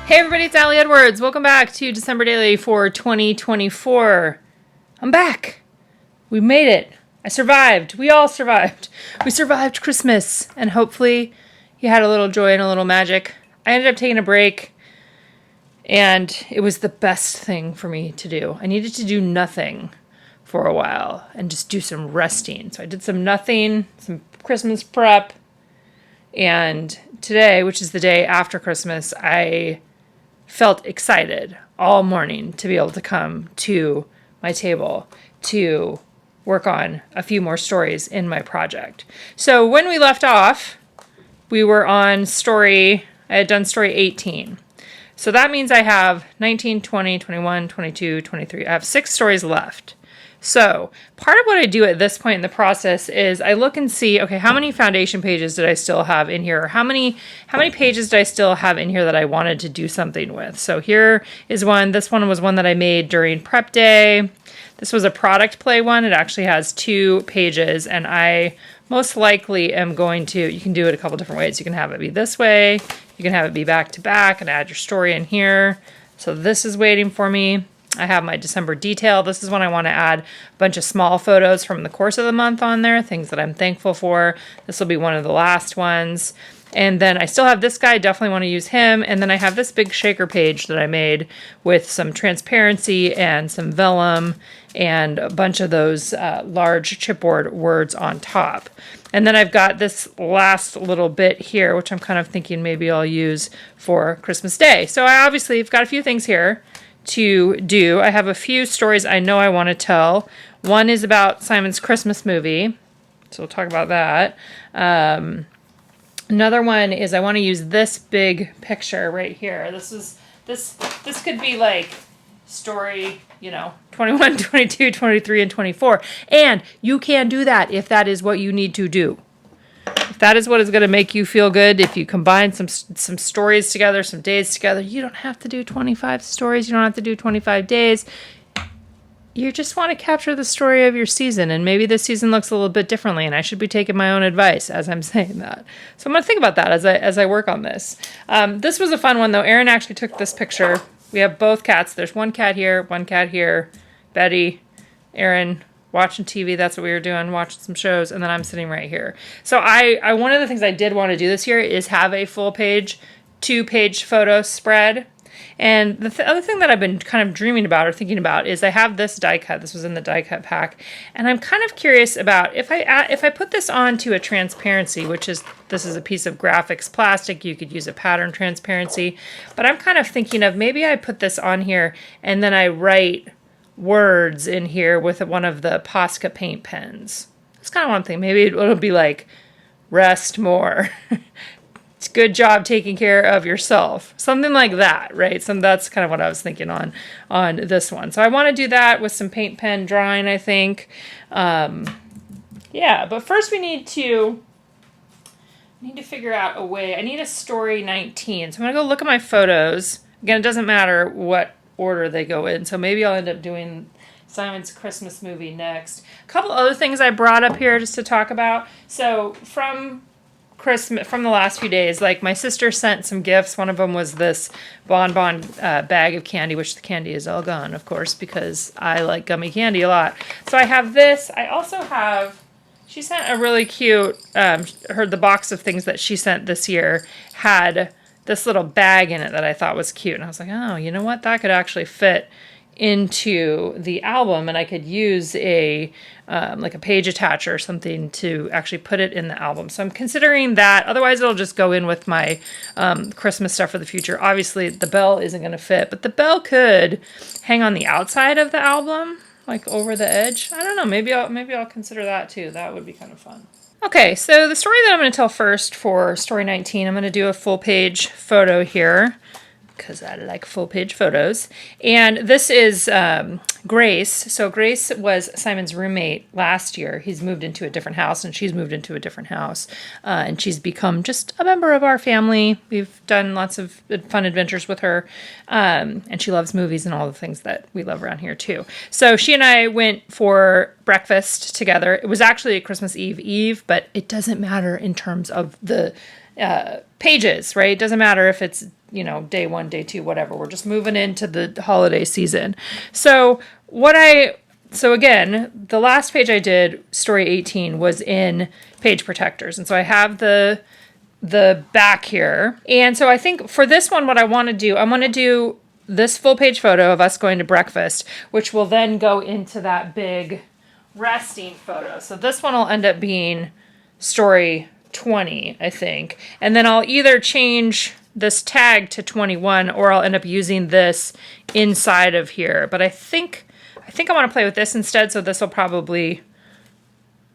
Hey everybody, it's Allie Edwards. Welcome back to December Daily for 2024. I'm back. We made it. I survived. We all survived. We survived Christmas, and hopefully you had a little joy and a little magic. I ended up taking a break, and it was the best thing for me to do. I needed to do nothing for a while and just do some resting. So I did some nothing, some Christmas prep, and today, which is the day after Christmas, I felt excited all morning to be able to come to my table to work on a few more stories in my project. So when we left off, we were on I had done story 18. So that means I have 19, 20, 21, 22, 23. I have 6 stories left. So part of what I do at this point in the process is I look and see, okay, how many foundation pages did I still have in here? Or how many pages did I still have in here that I wanted to do something with? So here is one. This one was one that I made during prep day. This was a product play one. It actually has 2 pages, and I most likely am going to, you can do it a couple different ways. You can have it be this way. You can have it be back to back and add your story in here. So this is waiting for me. I have my December detail. This is when I want to add a bunch of small photos from the course of the month on there, things that I'm thankful for. This will be one of the last ones. And then I still have this guy, definitely want to use him. And then I have this big shaker page that I made with some transparency and some vellum and a bunch of those large chipboard words on top. And then I've got this last little bit here, which I'm kind of thinking maybe I'll use for Christmas Day. So I obviously have got a few things here to do. I have a few stories I know I want to tell. One is about Simon's Christmas movie, so we'll talk about that. Another one is I want to use this big picture right here. This could be like story, 21, 22, 23, and 24. And you can do that if that is what you need to do. If that is what is going to make you feel good, if you combine some stories together, some days together, you don't have to do 25 stories. You don't have to do 25 days. You just want to capture the story of your season, and maybe this season looks a little bit differently, and I should be taking my own advice as I'm saying that. So I'm going to think about that as I work on this. This was a fun one, though. Erin actually took this picture. We have both cats. There's one cat here, Betty, Erin, watching TV. That's what we were doing, watching some shows, and then I'm sitting right here. So I one of the things I did want to do this year is have a full page, 2-page photo spread. And the other thing that I've been kind of dreaming about or thinking about is I have this die cut. This was in the die cut pack, and I'm kind of curious about if I put this onto a transparency, this is a piece of graphics plastic. You could use a pattern transparency, but I'm kind of thinking of maybe I put this on here and then I write words in here with one of the Posca paint pens. That's kind of one thing. Maybe it'll be like, rest more. It's good job taking care of yourself. Something like that, right? That's kind of what I was thinking on this one. So I want to do that with some paint pen drawing, I think. Yeah, but first we need to figure out a way. I need a story 19. So I'm going to go look at my photos. Again, it doesn't matter what order they go in, so maybe I'll end up doing Simon's Christmas movie next. A couple other things I brought up here just to talk about. So from the last few days, like my sister sent some gifts. One of them was this bonbon bag of candy, which the candy is all gone, of course, because I like gummy candy a lot. So I have this. I also have, she sent a really cute, the box of things that she sent this year had this little bag in it that I thought was cute. And I was like, oh, you know what? That could actually fit into the album, and I could use like a page attacher or something to actually put it in the album. So I'm considering that. Otherwise, it'll just go in with my Christmas stuff for the future. Obviously, the bell isn't going to fit, but the bell could hang on the outside of the album, like over the edge. I don't know. Maybe I'll consider that too. That would be kind of fun. Okay, so the story that I'm going to tell first for story 19, I'm going to do a full page photo here because I like full page photos. And this is Grace. So Grace was Simon's roommate last year. He's moved into a different house, and she's moved into a different house. And she's become just a member of our family. We've done lots of fun adventures with her. And she loves movies and all the things that we love around here too. So she and I went for breakfast together. It was actually a Christmas Eve, but it doesn't matter in terms of the pages, right? It doesn't matter if it's you know, day 1, day 2, whatever. We're just moving into the holiday season. So again, the last page I did, story 18, was in page protectors. And so I have the back here. And so I think for this one, what I want to do this full page photo of us going to breakfast, which will then go into that big resting photo. So this one will end up being story 20, I think. And then I'll either change this tag to 21 or I'll end up using this inside of here. But I think I want to play with this instead, so this will probably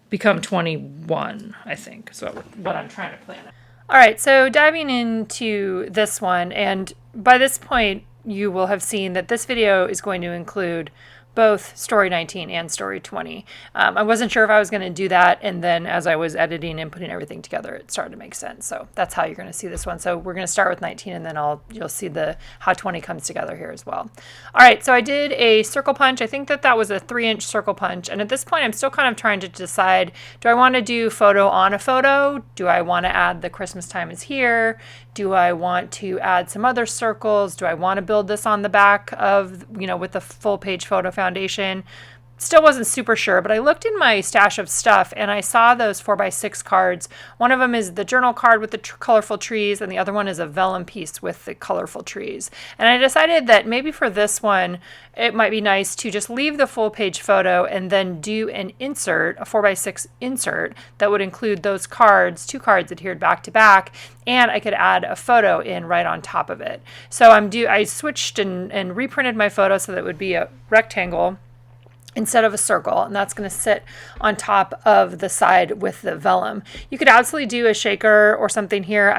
become 21, I think. So what I'm trying to plan. All right, so diving into this one, and by this point, you will have seen that this video is going to include both story 19 and story 20. I wasn't sure if I was going to do that, and then as I was editing and putting everything together, it started to make sense. So that's how you're going to see this one. So we're going to start with 19, and then you'll see how 20 comes together here as well. All right, so I did a circle punch. I think that was a 3-inch circle punch, and at this point, I'm still kind of trying to decide: do I want to do photo on a photo? Do I want to add the Christmas time is here? Do I want to add some other circles? Do I want to build this on the back of, with the full page photo foundation? Still wasn't super sure, but I looked in my stash of stuff and I saw those 4x6 cards. One of them is the journal card with the colorful trees, and the other one is a vellum piece with the colorful trees. And I decided that maybe for this one, it might be nice to just leave the full page photo and then do an insert, a 4x6 insert that would include those cards, 2 cards adhered back to back, and I could add a photo in right on top of it. So I switched and reprinted my photo so that it would be a rectangle instead of a circle, and that's going to sit on top of the side with the vellum. You could absolutely do a shaker or something here.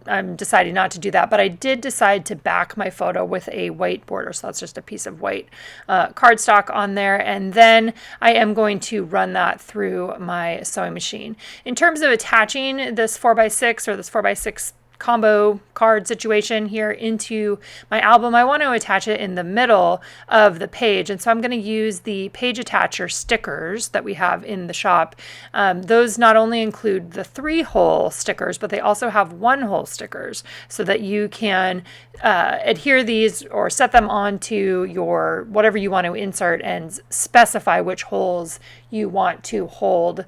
I'm deciding not to do that, but I did decide to back my photo with a white border, so that's just a piece of white cardstock on there, and then I am going to run that through my sewing machine. In terms of attaching this 4x6 or this 4x6 combo card situation here into my album, I want to attach it in the middle of the page, and so I'm going to use the page attacher stickers that we have in the shop. Those not only include the 3-hole stickers, but they also have 1-hole stickers so that you can adhere these or set them onto your whatever you want to insert and specify which holes you want to hold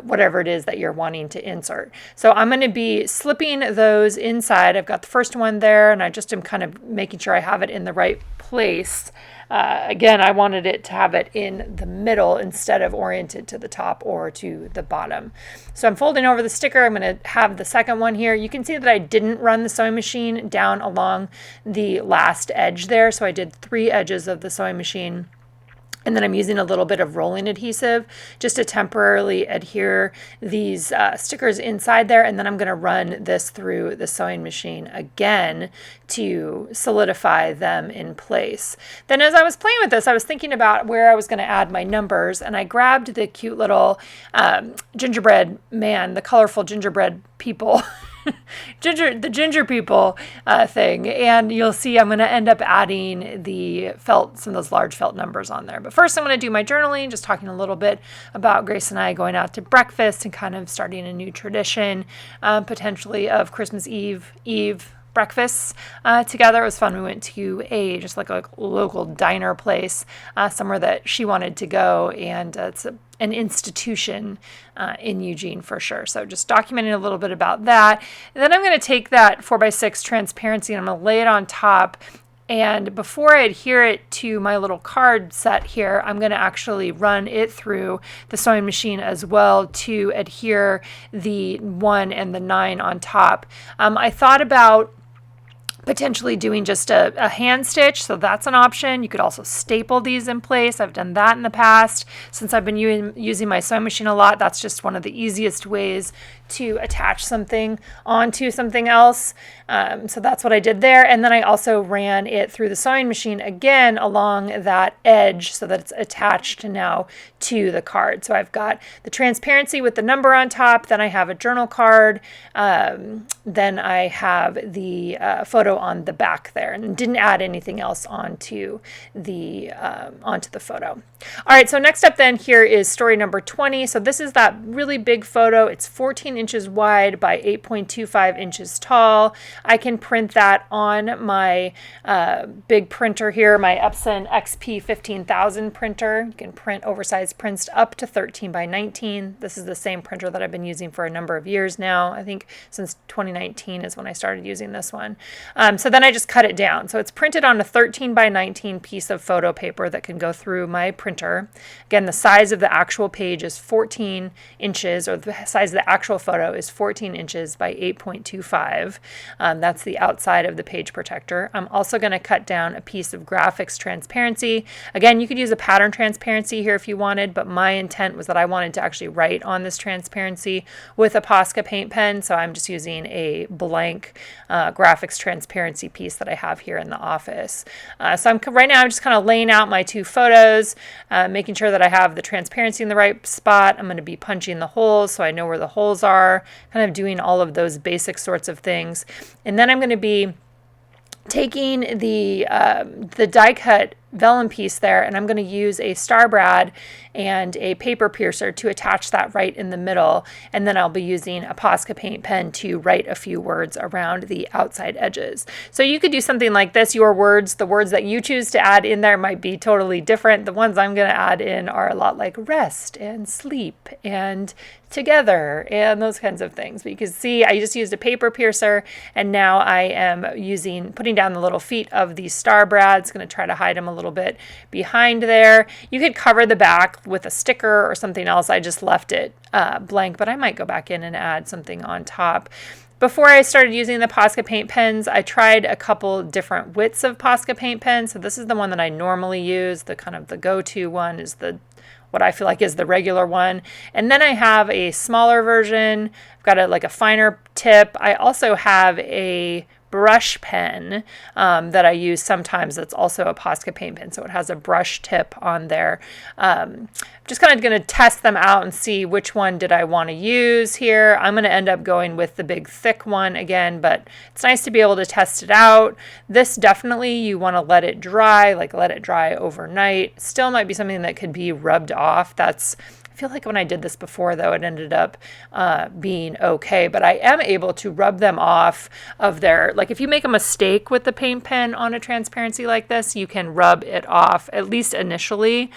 whatever it is that you're wanting to insert. So I'm going to be slipping those inside. I've got the first one there, and I just am kind of making sure I have it in the right place. Again, I wanted it to have it in the middle instead of oriented to the top or to the bottom. So I'm folding over the sticker. I'm going to have the second one here. You can see that I didn't run the sewing machine down along the last edge there. So I did 3 edges of the sewing machine. And then I'm using a little bit of rolling adhesive just to temporarily adhere these stickers inside there. And then I'm going to run this through the sewing machine again to solidify them in place. Then as I was playing with this, I was thinking about where I was going to add my numbers. And I grabbed the cute little gingerbread man, the colorful gingerbread people. The ginger people thing, and you'll see I'm going to end up adding some of those large felt numbers on there. But first I'm going to do my journaling, just talking a little bit about Grace and I going out to breakfast and kind of starting a new tradition, potentially of Christmas Eve breakfasts together. It was fun. We went to just like a local diner place, somewhere that she wanted to go, and it's an institution in Eugene for sure. So just documenting a little bit about that. And then I'm going to take that 4x6 transparency and I'm going to lay it on top. And before I adhere it to my little card set here, I'm going to actually run it through the sewing machine as well to adhere the 1 and the 9 on top. I thought about potentially doing just a hand stitch, so that's an option. You could also staple these in place. I've done that in the past. Since I've been using my sewing machine a lot, that's just one of the easiest ways to attach something onto something else. So that's what I did there. And then I also ran it through the sewing machine again along that edge so that it's attached now to the card. So I've got the transparency with the number on top, then I have a journal card, then I have the photo on the back there, and didn't add anything else onto the photo. All right, so next up then here is story number 20. So this is that really big photo. It's 14 inches wide by 8.25 inches tall. I can print that on my big printer here, my Epson XP 15000 printer. You can print oversized prints up to 13 by 19. This is the same printer that I've been using for a number of years now. I think since 2019 is when I started using this one. So then I just cut it down. So it's printed on a 13 by 19 piece of photo paper that can go through my printer. Again, the size of the actual page is 14 inches, or the size of the actual photo is 14 inches by 8.25. That's the outside of the page protector. I'm also going to cut down a piece of graphics transparency. Again, you could use a pattern transparency here if you wanted, but my intent was that I wanted to actually write on this transparency with a Posca paint pen, so I'm just using a blank graphics transparency piece that I have here in the office. So right now I'm just kind of laying out my two photos, making sure that I have the transparency in the right spot. I'm going to be punching the holes so I know where the holes are, kind of doing all of those basic sorts of things. And then I'm going to be taking the die cut vellum piece there, and I'm going to use a star brad and a paper piercer to attach that right in the middle, and then I'll be using a Posca paint pen to write a few words around the outside edges. So you could do something like this. Your words, the words that you choose to add in there might be totally different. The ones I'm going to add in are a lot like rest and sleep and together and those kinds of things. But you can see I just used a paper piercer, and now I am putting down the little feet of the star brad. It's going to try to hide them a little bit behind there. You could cover the back with a sticker or something else. I just left it blank, but I might go back in and add something on top. Before I started using the Posca paint pens, I tried a couple different widths of Posca paint pens. So this is the one that I normally use. The kind of the go-to one is what I feel like is the regular one. And then I have a smaller version. I've got like a finer tip. I also have a brush pen that I use sometimes that's also a Posca paint pen. So it has a brush tip on there. Just kind of going to test them out and see which one did I want to use here. I'm going to end up going with the big thick one again, but it's nice to be able to test it out. This definitely you want to let it dry, like let it dry overnight. Still might be something that could be rubbed off. I feel like when I did this before, though, it ended up being okay. But I am able to rub them off of their, like if you make a mistake with the paint pen on a transparency like this, you can rub it off, at least initially.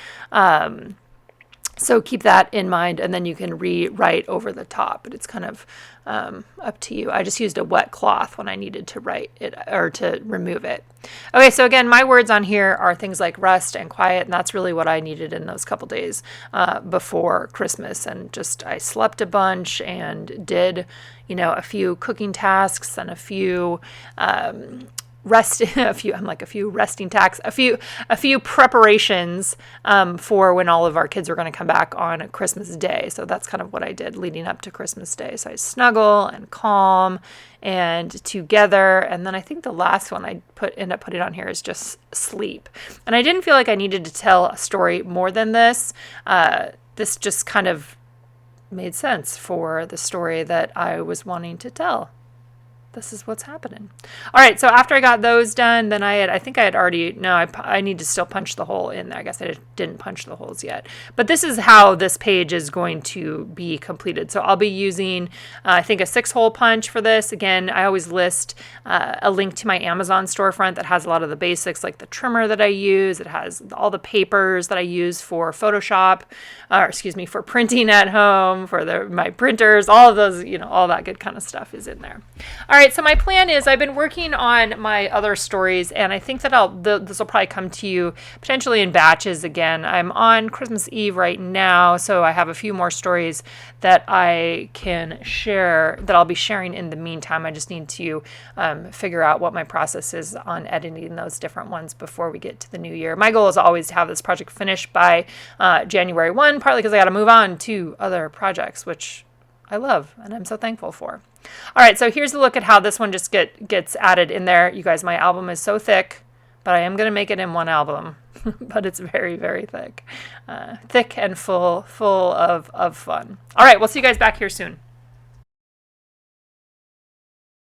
So keep that in mind, and then you can rewrite over the top. But it's kind of up to you. I just used a wet cloth when I needed to write it or to remove it. Okay, so again, my words on here are things like rest and quiet, and that's really what I needed in those couple days before Christmas. And just I slept a bunch and did, a few cooking tasks and a few resting tasks, a few preparations for when all of our kids were going to come back on Christmas Day. So that's kind of what I did leading up to Christmas Day. So I snuggle and calm and together. And then I think the last one I end up putting on here is just sleep. And I didn't feel like I needed to tell a story more than this. This just kind of made sense for the story that I was wanting to tell. This is what's happening. All right, so after I got those done, then I need to still punch the hole in there. I guess I didn't punch the holes yet. But this is how this page is going to be completed. So I'll be using, I think, a 6-hole punch for this. Again, I always list a link to my Amazon storefront that has a lot of the basics, like the trimmer that I use. It has all the papers that I use for Photoshop, for printing at home, for my printers, all of those, all that good kind of stuff is in there. All right. So my plan is I've been working on my other stories, and I think that this will probably come to you potentially in batches again. I'm on Christmas Eve right now, so I have a few more stories that I can share, that I'll be sharing in the meantime. I just need to figure out what my process is on editing those different ones before we get to the new year. My goal is always to have this project finished by January 1, partly because I got to move on to other projects, which I love and I'm so thankful for. All right, so here's a look at how this one just gets added in there. You guys, my album is so thick, but I am going to make it in one album. But it's very, very thick. Thick and full of fun. All right, we'll see you guys back here soon.